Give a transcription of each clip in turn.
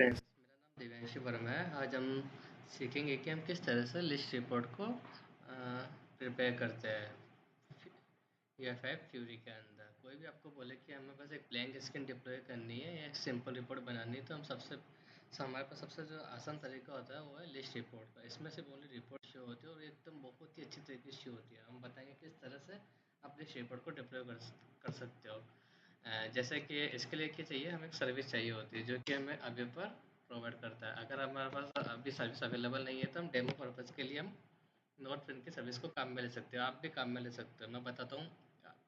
Friends, मेरा नाम दिव्यांशी वर्मा है। आज हम सीखेंगे कि हम किस तरह से लिस्ट रिपोर्ट को प्रिपेयर करते हैं UFI फ्यूरी के अंदर। कोई भी आपको बोले कि हमें बस एक ब्लैंक स्क्रीन डिप्लॉय करनी है या एक सिंपल रिपोर्ट बनानी है, तो हमारे पास सबसे जो आसान तरीका होता है वो है लिस्ट रिपोर्ट का। इसमें सिर्फ ओनली रिपोर्ट शो होती है और एकदम बहुत ही अच्छी तरीके से शो होती है। हम बताएंगे किस तरह से आप लिस्ट रिपोर्ट को डिप्लॉय कर सकते हो। जैसे कि इसके लिए क्या चाहिए, हमें एक सर्विस चाहिए होती है जो कि हमें अभी पर प्रोवाइड करता है। अगर हमारे पास अभी सर्विस अवेलेबल नहीं है तो हम डेमो पर्पज़ के लिए हम नॉट प्रिंट की सर्विस को काम में ले सकते हो। आप भी काम में ले सकते हो। मैं बताता हूँ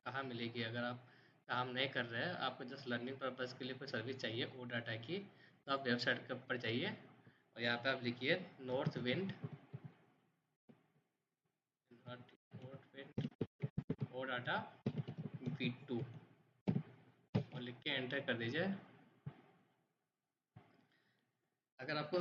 कहाँ मिलेगी। अगर आप काम नहीं कर रहे हैं, आपको जस्ट लर्निंग पर्पज़ के लिए कोई सर्विस चाहिए ओ डाटा की, तो आप वेबसाइट के ऊपर जाइए और यहाँ पे आप लिखिए नॉर्थ विंड ओ डाटा V2 और लिख के एंटर कर दीजिए। अगर आपको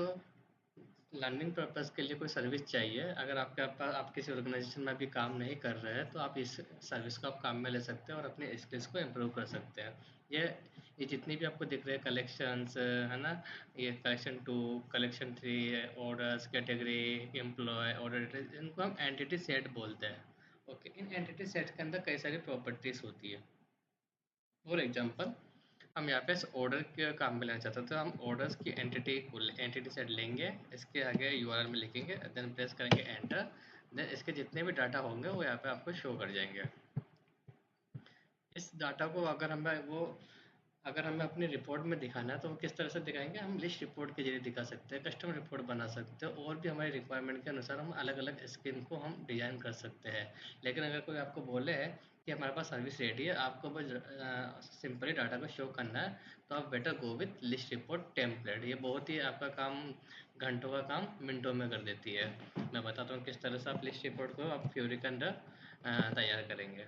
लर्निंग पर्पज़ के लिए कोई सर्विस चाहिए, अगर आपके पास आप किसी ऑर्गेनाइजेशन में भी काम नहीं कर रहे हैं, तो आप इस सर्विस को आप काम में ले सकते हैं और अपने स्किल्स को इम्प्रूव कर सकते हैं। ये ये जितनी भी आपको दिख रहे हैं कलेक्शंस है ना, ये collection 2, collection 3, orders, category, employ, order, इनको हम एंटिटी सेट बोलते हैं। ओके, इन एंटिटी सेट के अंदर कई सारी प्रॉपर्टीज़ होती है। फॉर एग्जांपल, हम यहाँ पे ऑर्डर के काम में लेना चाहते हैं, तो हम ऑर्डर्स की एंटिटी सेट लेंगे, इसके आगे यूआरएल में लिखेंगे, देन प्रेस करेंगे एंटर। देन इसके जितने भी डाटा होंगे वो यहाँ पे आपको शो कर जाएंगे। इस डाटा को अगर हमें अपनी रिपोर्ट में दिखाना है तो वो किस तरह से दिखाएंगे, हम लिस्ट रिपोर्ट के जरिए दिखा सकते हैं, कस्टमर रिपोर्ट बना सकते हैं, और भी हमारी रिक्वायरमेंट के अनुसार हम अलग अलग स्कीम को हम डिजाइन कर सकते हैं। लेकिन अगर कोई आपको बोले है कि हमारे पास सर्विस रेडी है, आपको बस सिंपली डाटा को शो करना है, तो आप better go with list report template. ये बहुत ही आपका काम, घंटों का काम मिनटों में कर देती है। मैं बताता हूँ किस तरह से आप लिस्ट रिपोर्ट को आप फ्यूरी के अंदर तैयार करेंगे।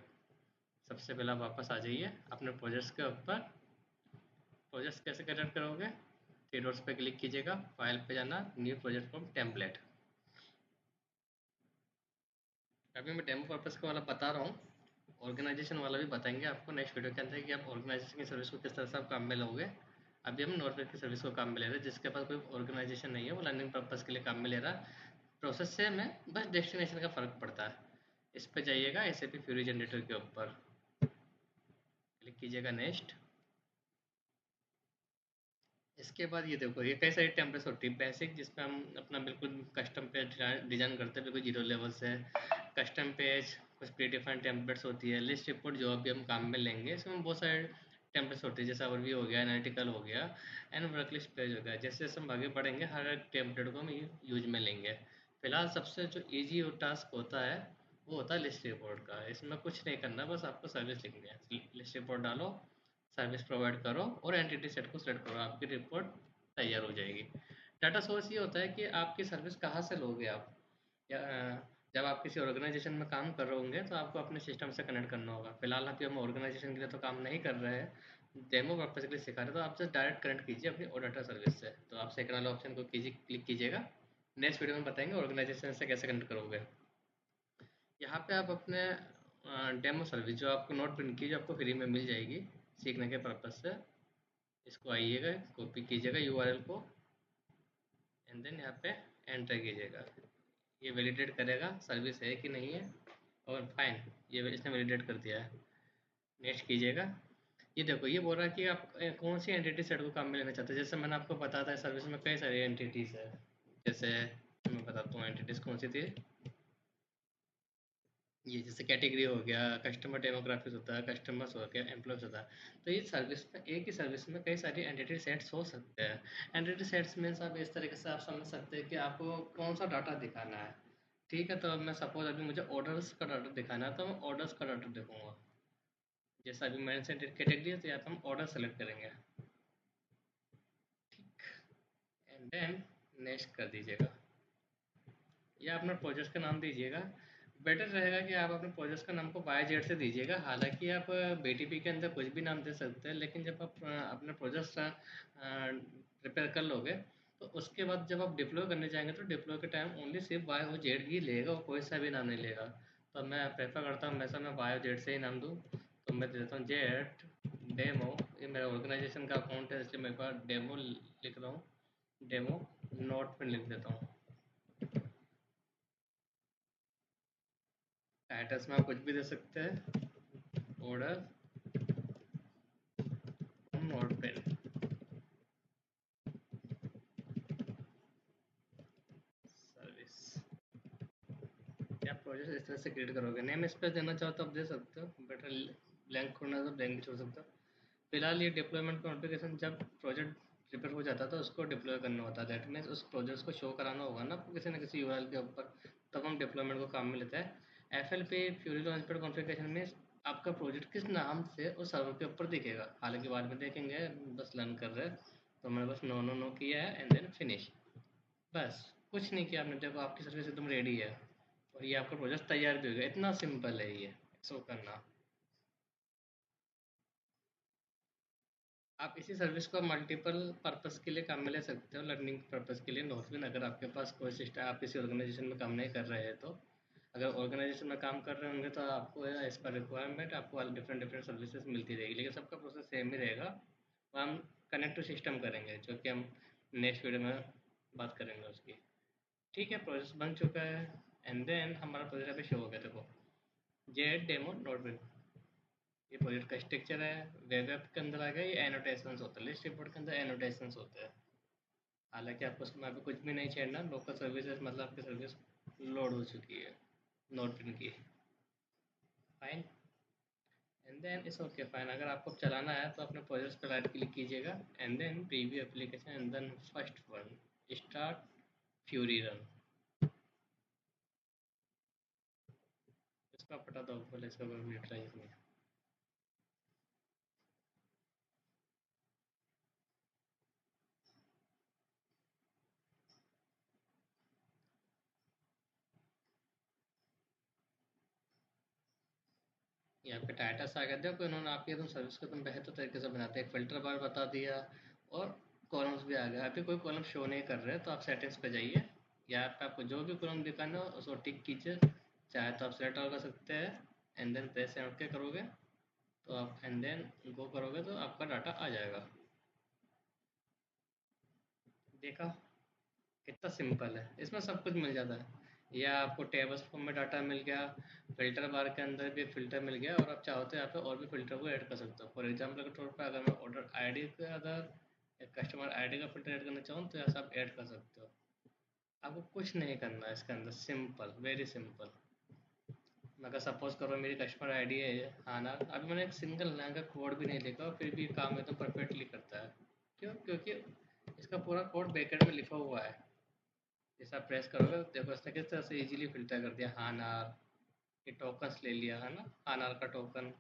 सबसे पहले आप वापस आ जाइए अपने प्रोजेक्ट्स के ऊपर। प्रोजेक्ट्स कैसे क्रिएट करोगे, थ्री डॉट्स पे क्लिक कीजिएगा, फाइल पे जाना, न्यू प्रोजेक्ट फ्रॉम टेम्पलेट। अभी मैं डेमो पर्पस का वाला बता रहा हूँ, ऑर्गेनाइजेशन वाला भी बताएंगे आपको नेक्स्ट वीडियो के अंदर कि आप ऑर्गेनाइजेशन की सर्विस को किस तरह से आप काम में लोगे। अभी हम नॉर्वेज की सर्विस को काम में ले रहे हैं, जिसके पास कोई ऑर्गेनाइजेशन नहीं है, वो लर्निंग पर्पस के लिए काम में ले रहा है। प्रोसेस से में बस डेस्टिनेशन का फ़र्क पड़ता है। इस पे जाइएगा एसएपी फ्यूरी जनरेटर के ऊपर, क्लिक कीजिएगा नेक्स्ट। इसके बाद ये देखो, ये कई सारी टेम्पलेट्स होती है बेसिक, जिसमें हम अपना बिल्कुल कस्टम पेज डिजाइन करते हैं बिल्कुल जीरो लेवल से। कस्टम पेज, कुछ प्री डिफाइंड टेम्पलेट्स होती है। लिस्ट रिपोर्ट जो अभी हम काम में लेंगे, इसमें बहुत सारे टेम्पलेट्स होती है, जैसे ओवरव्यू हो गया, एनालिटिकल हो गया, एंड वर्क लिस्ट पेज हो गया। जैसे जैसे हम आगे बढ़ेंगे, हर एक टेम्पलेट को हम यूज में लेंगे। फिलहाल सबसे जो ईजी टास्क होता है वो होता है लिस्ट रिपोर्ट का। इसमें कुछ नहीं करना, बस आपको सर्विस लिखनी है। लिस्ट रिपोर्ट डालो, सर्विस प्रोवाइड करो और एंटिटी सेट को सेलेक्ट करो, आपकी रिपोर्ट तैयार हो जाएगी। डाटा सोर्स ये होता है कि आपकी सर्विस कहाँ से लोगे आप, या जब आप किसी ऑर्गेनाइजेशन में काम कर रहे होंगे तो आपको अपने सिस्टम से कनेक्ट करना होगा। फिलहाल अभी हम ऑर्गेनाइजेशन के लिए तो काम नहीं कर रहे हैं, डेमो पर्पज के लिए सिखा रहे हैं, तो आप जस्ट डायरेक्ट कनेक्ट कीजिए अपनी ओ डाटा सर्विस से। तो आप सेकंड वाले ऑप्शन को कीजिए, क्लिक कीजिएगा। नेक्स्ट वीडियो में बताएंगे ऑर्गेनाइजेशन से कैसे कनेक्ट करोगे। यहाँ पे आप अपने डेमो सर्विस जो आपको नोट प्रिंट की, जो आपको फ्री में मिल जाएगी सीखने के पर्पज से, इसको आइएगा, कॉपी कीजिएगा यूआरएल को, एंड देन यहाँ पे एंटर कीजिएगा। ये वैलिडेट करेगा सर्विस है कि नहीं है, और फाइन, ये इसने वैलिडेट कर दिया है। नेक्स्ट कीजिएगा। ये देखो, ये बोल रहा है कि आप कौन सी एंटिटी सेट को काम में लेना चाहते हैं। जैसे मैंने आपको बताया था, सर्विस में कई सारी एंटिटीज है। जैसे मैं बताता हूँ एंटिटीज कौन सी थी। ये जैसे कैटेगरी हो गया, कस्टमर डेमोग्राफिक्स होता है, कस्टमर्स हो गया, एम्प्लॉयज होता है। तो ये सर्विस में, एक ही सर्विस में कई सारी एंटिटी सेट्स हो सकते हैं। एंटिटी सेट्स मीन्स आप इस तरीके से आप समझ सकते हैं कि आपको कौन सा डाटा दिखाना है। ठीक है, तो अब मैं सपोज अभी मुझे ऑर्डर्स का डाटा दिखाना है, तो मैं ऑर्डर्स का डाटा देखूंगा। जैसा अभी मैंने से कैटेगरी है, तो यहाँ पे हम ऑर्डर सेलेक्ट करेंगे। ठीक, एंड देन नेक्स्ट कर दीजिएगा, या अपना प्रोजेक्ट का नाम दीजिएगा। बेटर रहेगा कि आप अपने प्रोजेक्ट का नाम को बाय जेड से दीजिएगा। हालांकि आप बीटीपी के अंदर कुछ भी नाम दे सकते हैं, लेकिन जब आप अपने प्रोजेक्ट प्रिपेयर कर लोगे, तो उसके बाद जब आप डिप्लॉय करने जाएंगे, तो डिप्लॉय के टाइम ओनली सिर्फ बाय और जेड ही लेगा, और कोई सा भी नाम नहीं लेगा। तो मैं प्रेफर करता हूँ हमेशा मैं बाय और जेड से ही नाम दूँ। तो मैं दे देता हूँ जेड डेमो। ये मेरा ऑर्गेनाइजेशन का अकाउंट है, इसलिए मेरे पास डेमो लिख रहा हूँ। डेमो नोट पे लिख देता हूँ। टाइटल्स में आप कुछ भी दे सकते हैं। Order note pen service. या प्रोजेक्ट इस तरह से क्रिएट करोगे। नेम स्पेस देना चाहो तो आप दे सकते हो, बेटर ब्लैंक छोड़ना तो ब्लैंक भी छोड़ सकते हो। फिलहाल ये डिप्लॉयमेंट नोटिफिकेशन जब प्रोजेक्ट प्रिपेयर हो जाता है तो उसको डिप्लॉय करना होता है। दैट मीन्स उस प्रोजेक्ट को शो कराना होगा ना आपको किसी न किसी यूआरएल के ऊपर, तब हम डिप्लॉयमेंट को काम में लेते हैं। एफ एल पे फ्यूरी लॉन्चपैड कॉन्फ़िगरेशन में आपका प्रोजेक्ट किस नाम से उस सर्वर के ऊपर दिखेगा, हालांकि बाद में देखेंगे, बस लर्न कर रहे हैं। तो मैंने बस नो नो नो किया है एंड देन फिनिश। बस कुछ नहीं किया आपने, देखो आपकी सर्विस एकदम रेडी है और ये आपका प्रोजेक्ट तैयार भी हो गया। इतना सिंपल है ये शो करना। आप इसी सर्विस को मल्टीपल पर्पस के लिए काम में ले सकते हो, लर्निंग पर्पस के लिए। नॉर्मल अगर आपके पास कोई सिस्टम, आप किसी ऑर्गेनाइजेशन में काम नहीं कर रहे हैं तो, अगर ऑर्गेनाइजेशन में काम कर रहे होंगे तो आपको एज पर रिक्वायरमेंट आपको डिफरेंट डिफरेंट सर्विसेज मिलती रहेगी, लेकिन सबका प्रोसेस सेम ही रहेगा। वो हम कनेक्ट टू सिस्टम करेंगे, जो कि हम नेक्स्ट वीडियो में बात करेंगे उसकी। ठीक है, प्रोसेस बन चुका है एंड देन हमारा प्रोजेक्ट अभी शो हो गया। देखो जेड डेमो नोट, ये प्रोजेक्ट का स्ट्रक्चर है। वेब ऐप के अंदर आ गया, ये एनोटेशंस होता है। लिस्ट रिपोर्ट के अंदर एनोटेशंस होते हैं। हालांकि आपको उसमें अभी कुछ भी नहीं छेड़ना। लोकल सर्विसेज मतलब आपकी सर्विस लोड हो चुकी है नोट पिन की। Fine and then it's okay fine. अगर आपको चलाना है तो अपने प्रोजेक्ट पर राइट क्लिक कीजिएगा and then preview application and then first one start fury run. इसका पता दो पहले, इसका कोई ट्राई नहीं। यहाँ पे टाइटस आ गया। देखो इन्होंने आपकी एकदम सर्विस को एकदम बेहतर तरीके से बनाते हैं। एक फिल्टर बार बता दिया और कॉलम्स भी आ गया। अभी कोई कॉलम शो नहीं कर रहे तो आप सेटिंग्स पे जाइए। यहाँ पे आपको जो भी कॉलम दिखाना हो उसको टिक कीजिए। चाहे तो आप सेलेक्ट कर सकते हैं and then press and okay करोगे तो आप एंड देन गो करोगे तो आपका डाटा आ जाएगा। देखा कितना सिंपल है, इसमें सब कुछ मिल जाता है। या आपको टेबल्स फॉर्म में डाटा मिल गया, फिल्टर बार के अंदर भी फिल्टर मिल गया, और आप चाहो तो यहाँ पे और भी फिल्टर को ऐड कर सकते हो। फॉर एग्जांपल के तौर पे अगर मैं ऑर्डर आईडी के अदर या कस्टमर आईडी का फिल्टर ऐड करना चाहूँ तो ऐसा आप ऐड कर सकते हो। आपको कुछ नहीं करना है इसके अंदर, सिंपल, वेरी सिंपल। अगर सपोज करो मेरी कस्टमर आईडी है हाना, अभी मैंने एक सिंगल लाइन का कोड भी नहीं लिखा और फिर भी काम है तो परफेक्टली करता है। क्यों? क्योंकि इसका पूरा कोड बैकएंड में लिखा हुआ है। जैसा प्रेस करोगे तो देखो इसने किस तरह से इजीली फिल्टर कर दिया। हानार, ये टोकन्स ले लिया है ना, हानार का टोकन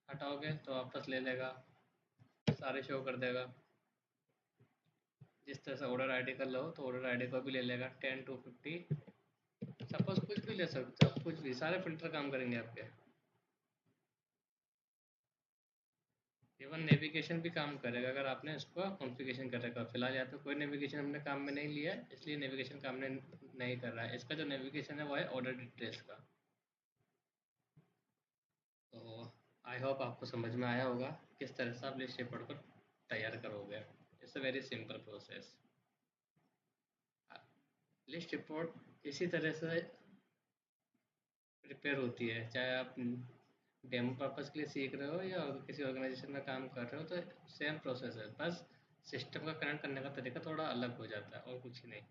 हटाओगे तो वापस ले लेगा, सारे शो कर देगा। जिस तरह से ऑर्डर आईडी कर लो तो ऑर्डर आईडी को भी ले लेगा 10 to 50। सपोज कुछ भी ले सकते हो, कुछ भी, सारे फिल्टर काम करेंगे आपके। इवन नेविगेशन भी काम करेगा अगर आपने इसको कॉन्फ़िगरेशन कर रखा। फिलहाल यहाँ पे कोई नेविगेशन हमने काम में नहीं लिया है, इसलिए नेविगेशन काम में नहीं कर रहा है। इसका जो नेविगेशन है वो है ऑर्डर डिटेल्स का। तो आई होप आपको समझ में आया होगा किस तरह से आप लिस्ट रिपोर्ट को तैयार करोगे। It's a very simple process. List report इसी तरह से प्रिपेयर होती है, चाहे आप डेमो पर्पज़ के लिए सीख रहे हो या किसी ऑर्गेनाइजेशन में काम कर रहे हो, तो सेम प्रोसेस है। बस सिस्टम का कनेक्ट करने का तरीका थोड़ा अलग हो जाता है और कुछ ही नहीं।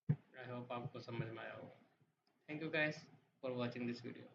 आई होप आपको समझ में आया होगा। Thank you guys for watching this video.